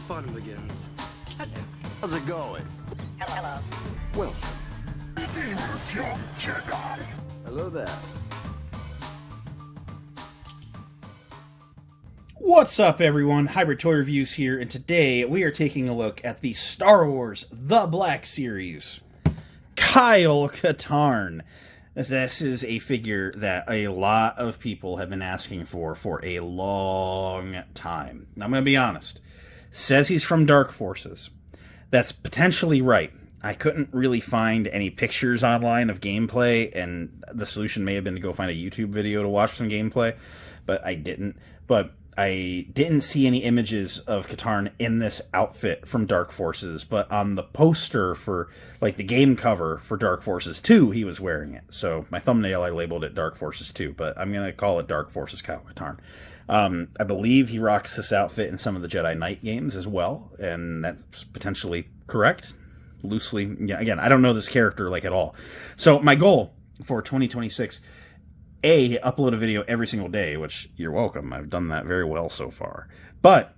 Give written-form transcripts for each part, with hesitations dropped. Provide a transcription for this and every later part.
fun begins. How's it going? Hello. Well, Greetings, young Jedi. hello there. What's up, everyone? Hybrid Toy Reviews here, and today we are taking a look at the Star Wars The Black Series, Kyle Katarn. This is a figure that a lot of people have been asking for a long time. Now, I'm going to be honest. Says he's from Dark Forces. That's potentially right. I couldn't really find any pictures online of gameplay, and the solution may have been to go find a YouTube video to watch some gameplay, but I didn't. But I didn't see any images of Katarn in this outfit from Dark Forces, but on the poster for, like, the game cover for Dark Forces 2, he was wearing it. So my thumbnail, I labeled it Dark Forces 2, but I'm going to call it Dark Forces Kyle Katarn. I believe he rocks this outfit in some of the Jedi Knight games as well, and that's potentially correct. Loosely, yeah, again, I don't know this character, like, at all. So my goal for 2026... A, upload a video every single day, which you're welcome. I've done that very well so far. But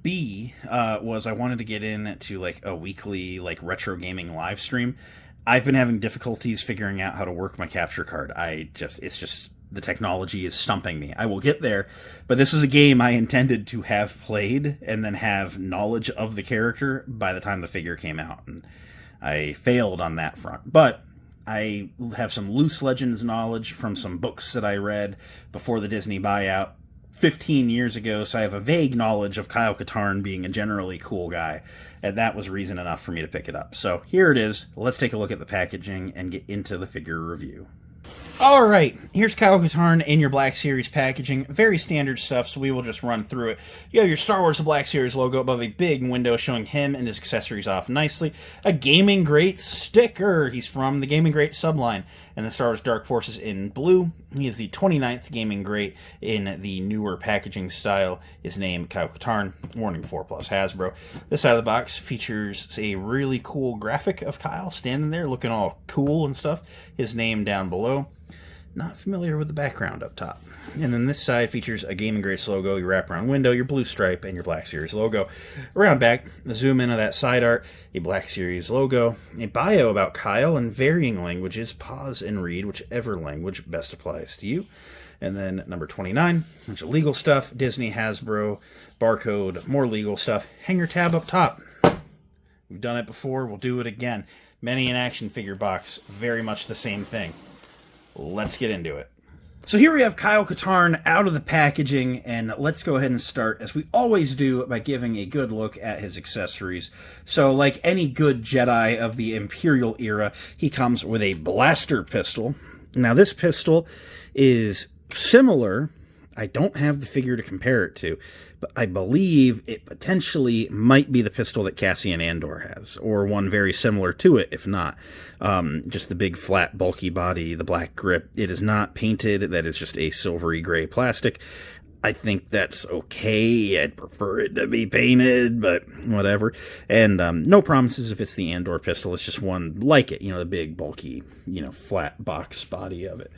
B, was I wanted to get into like a weekly like retro gaming live stream. I've been having difficulties figuring out how to work my capture card. It's just the technology is stumping me. I will get there, but this was a game I intended to have played and then have knowledge of the character by the time the figure came out, and I failed on that front. But I have some loose Legends knowledge from some books that I read before the Disney buyout 15 years ago, so I have a vague knowledge of Kyle Katarn being a generally cool guy, and that was reason enough for me to pick it up. So here it is. Let's take a look at the packaging and get into the figure review. Alright, here's Kyle Katarn in your Black Series packaging. Very standard stuff, so we will just run through it. You have your Star Wars The Black Series logo above a big window showing him and his accessories off nicely. A Gaming Great sticker. He's from the Gaming Great subline. And the Star Wars Dark Forces in blue. He is the 29th Gaming Great in the newer packaging style. His name, Kyle Katarn. Warning 4+ Hasbro. This side of the box features a really cool graphic of Kyle standing there looking all cool and stuff. His name down below. Not familiar with the background up top. And then this side features a Gaming Greats logo, your wraparound window, your blue stripe, and your Black Series logo. Around back, zoom into that side art, a Black Series logo, a bio about Kyle in varying languages. Pause and read whichever language best applies to you. And then number 29, a bunch of legal stuff, Disney, Hasbro, barcode, more legal stuff. Hanger tab up top. We've done it before, we'll do it again. Many an action figure box, very much the same thing. Let's get into it. So here we have Kyle Katarn out of the packaging, and let's go ahead and start, as we always do, by giving a good look at his accessories. So, like any good Jedi of the Imperial era, he comes with a blaster pistol. Now, this pistol is similar. I don't have the figure to compare it to, but I believe it potentially might be the pistol that Cassian Andor has, or one very similar to it, if not. Just the big, flat, bulky body, the black grip. It is not painted. That is just a silvery gray plastic. I think that's okay. I'd prefer it to be painted, but whatever. And no promises if it's the Andor pistol. It's just one like it, the big, bulky, flat box body of it.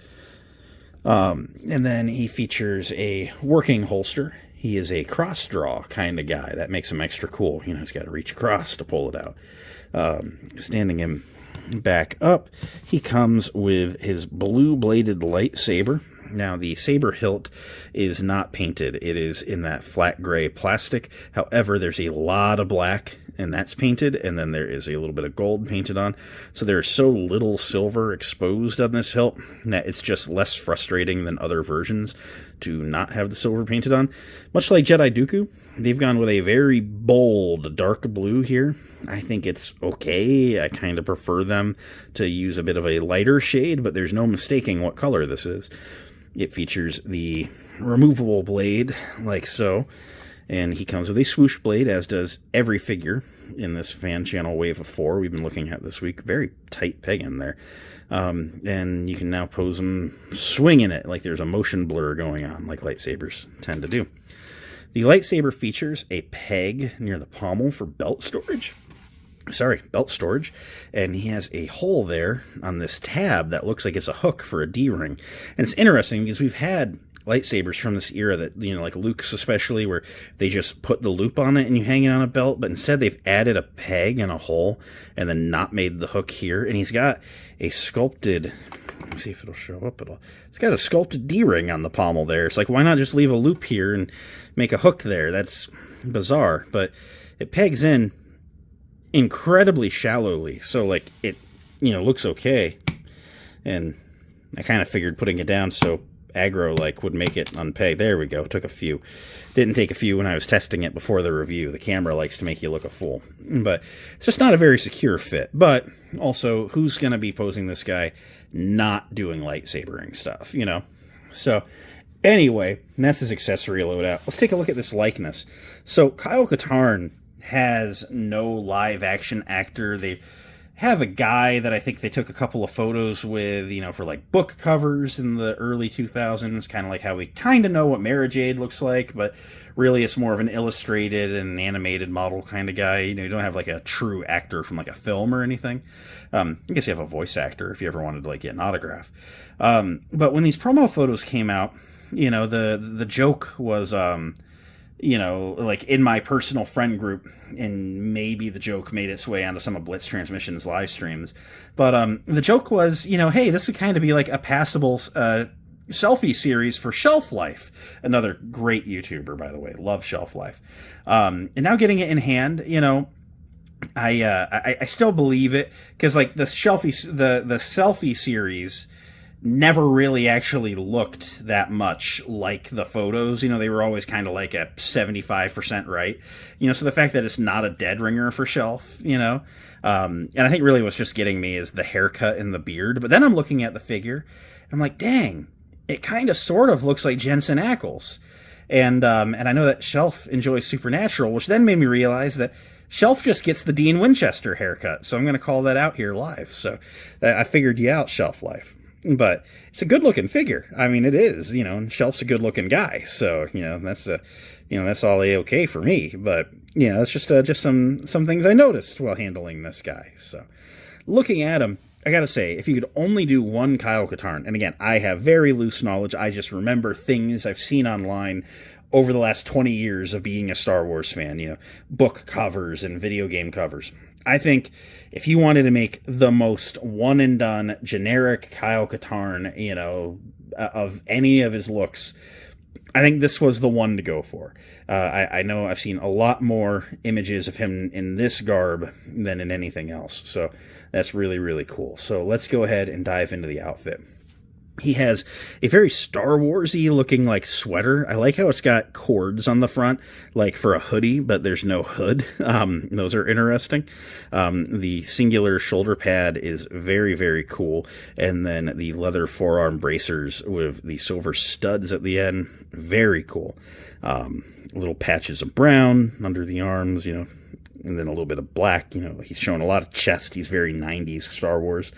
And then he features a working holster. He is a cross-draw kind of guy. That makes him extra cool. He's got to reach across to pull it out. Standing him back up, he comes with his blue-bladed lightsaber. Now, the saber hilt is not painted. It is in that flat gray plastic. However, there's a lot of black, and that's painted, and then there is a little bit of gold painted on. So there's so little silver exposed on this hilt that it's just less frustrating than other versions to not have the silver painted on. Much like Jedi Dooku, they've gone with a very bold dark blue here. I think it's okay. I kind of prefer them to use a bit of a lighter shade, but there's no mistaking what color this is. It features the removable blade, like so, and he comes with a swoosh blade, as does every figure in this fan channel wave of 4 we've been looking at this week. Very tight peg in there. And you can now pose them swinging it, like there's a motion blur going on, like lightsabers tend to do. The lightsaber features a peg near the pommel for belt storage. Belt storage, and he has a hole there on this tab that looks like it's a hook for a D-ring. And it's interesting because we've had lightsabers from this era that, you know, like Luke's especially, where they just put the loop on it and you hang it on a belt, but instead they've added a peg and a hole and then not made the hook here. And he's got a sculpted, let me see if it'll show up at all. It's got a sculpted D-ring on the pommel there. It's like, why not just leave a loop here and make a hook there? That's bizarre, but it pegs in incredibly shallowly, so like it, you know, looks okay. And I kind of figured putting it down so aggro like would make it unpeg. There we go. Took a few. Didn't take a few when I was testing it before the review. The camera likes to make you look a fool, but it's just not a very secure fit. But also, who's going to be posing this guy not doing lightsabering stuff, you know? So anyway, that's his accessory loadout. Let's take a look at this likeness. So Kyle Katarn has no live action actor. They have a guy that I think they took a couple of photos with, you know, for like book covers in the early 2000s, kind of like how we kind of know what Mara Jade looks like, but really it's more of an illustrated and animated model kind of guy. You know, you don't have like a true actor from like a film or anything. I guess you have a voice actor if you ever wanted to like get an autograph. But when these promo photos came out, you know, the joke was, you know, like in my personal friend group, and maybe the joke made its way onto some of Blitz Transmission's live streams. But the joke was, you know, hey, this would kind of be like a passable selfie series for Shelf Life. Another great YouTuber, by the way. Love Shelf Life. And now getting it in hand, you know, I still believe it, because like the selfie series never really actually looked that much like the photos. You know, they were always kind of like at 75% right. You know, so the fact that it's not a dead ringer for Shelf, you know, and I think really what's just getting me is the haircut and the beard. But then I'm looking at the figure, and I'm like, dang, it kind of sort of looks like Jensen Ackles. And I know that Shelf enjoys Supernatural, which then made me realize that Shelf just gets the Dean Winchester haircut. So I'm going to call that out here live. So I figured you out, Shelf Life. But it's a good-looking figure. I mean, it is, you know, and Shelf's a good-looking guy. So, you know, that's all A-okay for me. But, you know, that's just some things I noticed while handling this guy. So, looking at him, I gotta say, if you could only do one Kyle Katarn, and again, I have very loose knowledge. I just remember things I've seen online over the last 20 years of being a Star Wars fan, you know, book covers and video game covers. I think if you wanted to make the most one-and-done, generic Kyle Katarn, you know, of any of his looks, I think this was the one to go for. I know I've seen a lot more images of him in this garb than in anything else, so that's really, really cool. So let's go ahead and dive into the outfit. He has a very Star Wars-y looking like sweater. I like how it's got cords on the front, like for a hoodie, but there's no hood. Those are interesting. The singular shoulder pad is very, very cool. And then the leather forearm bracers with the silver studs at the end, very cool. Little patches of brown under the arms, you know, and then a little bit of black. You know, he's showing a lot of chest. He's very 90s Star Wars.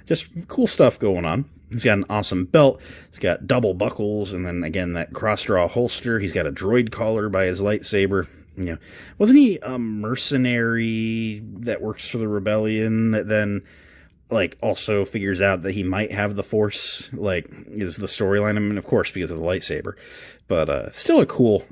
Just cool stuff going on. He's got an awesome belt. He's got double buckles, and then again that cross-draw holster. He's got a droid collar by his lightsaber. You know, wasn't he a mercenary that works for the rebellion that then, like, also figures out that he might have the Force? Like, is the storyline? I mean, of course, because of the lightsaber, but still a cool,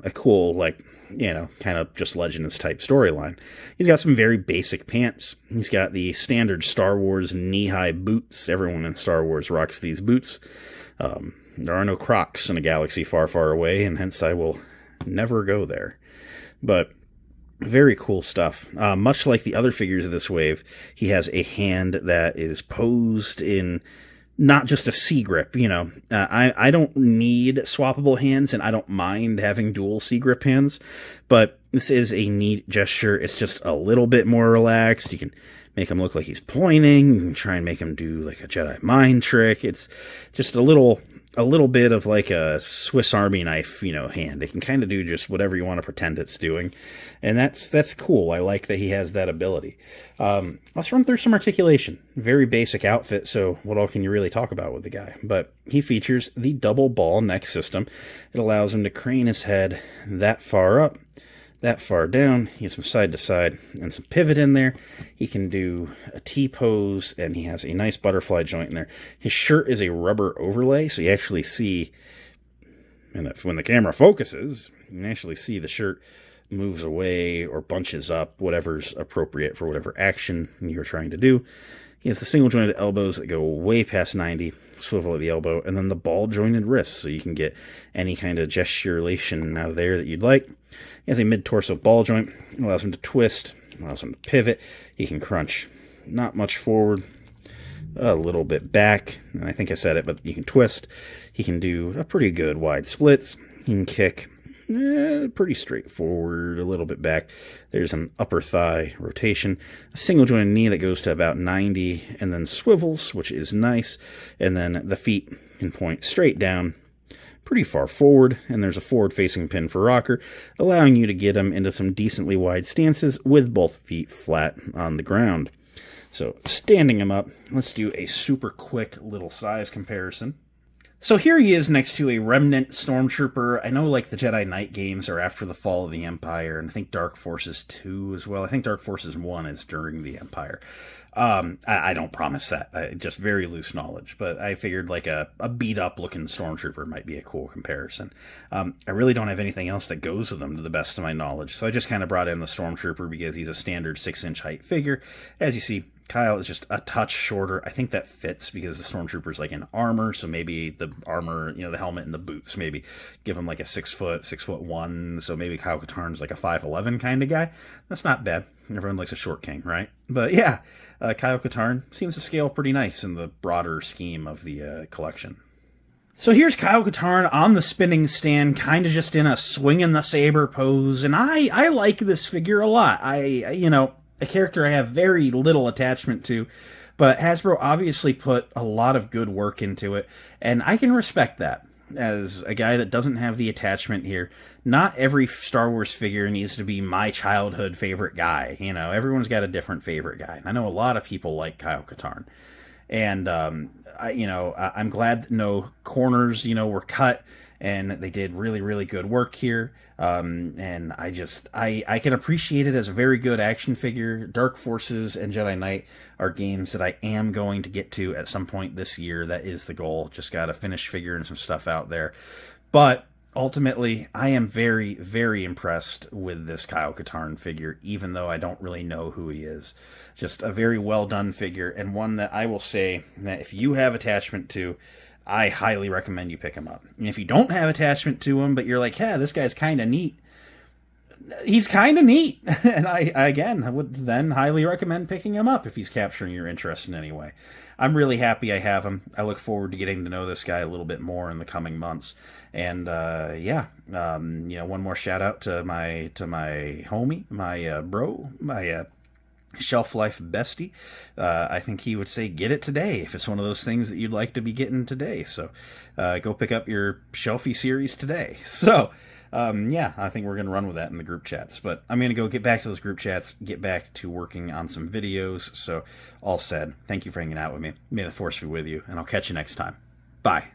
like, you know, kind of just Legends type storyline. He's got some very basic pants. He's got the standard Star Wars knee-high boots. Everyone in Star Wars rocks these boots. There are no Crocs in a galaxy far, far away, and hence I will never go there. But very cool stuff. Much like the other figures of this wave, he has a hand that is posed in not just a C grip, you know. I don't need swappable hands, and I don't mind having dual C grip hands, but this is a neat gesture. It's just a little bit more relaxed. You can make him look like he's pointing. You can try and make him do like a Jedi mind trick. It's just a little bit of like a Swiss Army knife, you know, hand. It can kind of do just whatever you want to pretend it's doing. And that's cool. I like that he has that ability. Let's run through some articulation. Very basic outfit, so what all can you really talk about with the guy? But he features the double ball neck system. It allows him to crane his head that far up, that far down. He gets some side to side and some pivot in there. He can do a T-pose, and he has a nice butterfly joint in there. His shirt is a rubber overlay, so you actually see And when the camera focuses, you can actually see the shirt moves away or bunches up, whatever's appropriate for whatever action you're trying to do. He has the single-jointed elbows that go way past 90, swivel at the elbow, and then the ball-jointed wrists, so you can get any kind of gesticulation out of there that you'd like. He has a mid-torso ball joint. It allows him to twist, allows him to pivot. He can crunch not much forward, a little bit back, and I think I said it, but you can twist. He can do a pretty good wide splits. He can kick pretty straightforward, a little bit back. There's an upper thigh rotation, a single jointed knee that goes to about 90 and then swivels, which is nice, and then the feet can point straight down pretty far forward, and there's a forward facing pin for rocker, allowing you to get him into some decently wide stances with both feet flat on the ground. So standing him up, let's do a super quick little size comparison. So here he is next to a Remnant Stormtrooper. I know, like, the Jedi Knight games are after the fall of the Empire, and I think Dark Forces 2 as well. I think Dark Forces 1 is during the Empire. I don't promise that. Just very loose knowledge. But I figured, like, a beat-up looking Stormtrooper might be a cool comparison. I really don't have anything else that goes with him, to the best of my knowledge. So I just kind of brought in the Stormtrooper because he's a standard 6-inch height figure. As you see, Kyle is just a touch shorter. I think that fits because the Stormtrooper's like in armor, so maybe the armor, the helmet and the boots, maybe give him like a 6'1", so maybe Kyle Katarn's like a 5'11" kind of guy. That's not bad. Everyone likes a short king, right? But yeah, Kyle Katarn seems to scale pretty nice in the broader scheme of the collection. So here's Kyle Katarn on the spinning stand, kind of just in a swinging the saber pose, and I like this figure a lot. A character I have very little attachment to, but Hasbro obviously put a lot of good work into it, and I can respect that. As a guy that doesn't have the attachment here, not every Star Wars figure needs to be my childhood favorite guy. Everyone's got a different favorite guy, and I know a lot of people like Kyle Katarn. And, I'm glad that no corners, were cut, and they did really, really good work here. And I can appreciate it as a very good action figure. Dark Forces and Jedi Knight are games that I am going to get to at some point this year. That is the goal. Just got to finish figuring some stuff out there. But ultimately, I am very, very impressed with this Kyle Katarn figure, even though I don't really know who he is. Just a very well done figure, and one that I will say that if you have attachment to, I highly recommend you pick him up. And if you don't have attachment to him, but you're like, yeah, this guy's kind of neat, he's kind of neat. And I would then highly recommend picking him up if he's capturing your interest in any way. I'm really happy I have him. I look forward to getting to know this guy a little bit more in the coming months. And one more shout out to my homie, my bro, my shelf life bestie. I think he would say get it today if it's one of those things that you'd like to be getting today. So go pick up your Shelfie series today. So I think we're going to run with that in the group chats. But I'm going to go get back to those group chats, get back to working on some videos. So all said, thank you for hanging out with me. May the Force be with you, and I'll catch you next time. Bye.